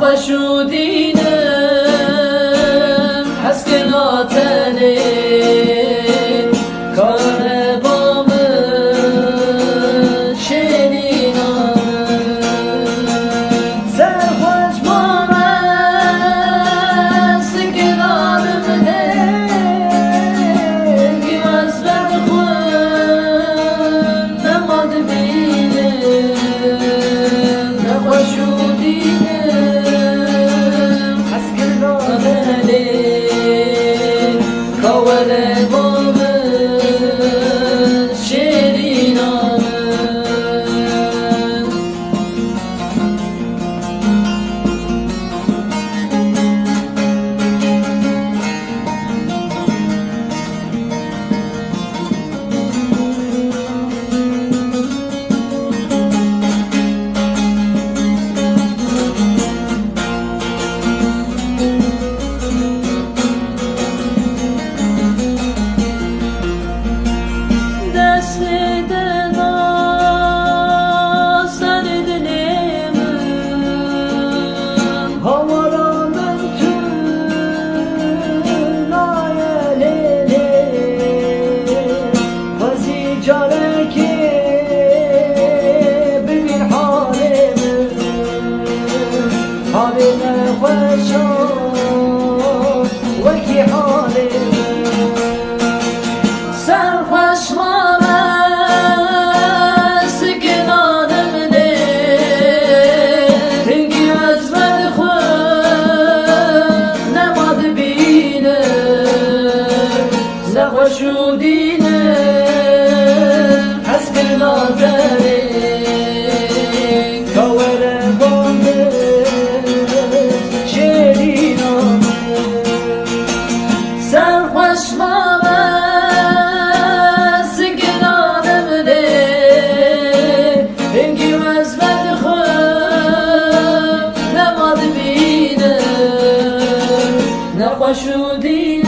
نخوشو دینم حسکناتنه کار بام شنینم سرخوش مامن سکنانم ده گیمز برخون نماد بینم نخوشو دینم حسکناتنه کار بام شنینم وکی حاله سرخوش مامن سکنانم ده هنگی از من خود نماد بینم نخوشو دینم حسکناتنه کار بام سرخوش مامن سکنانم ده هنگی از بد خود نماد بینم نخوشو دینم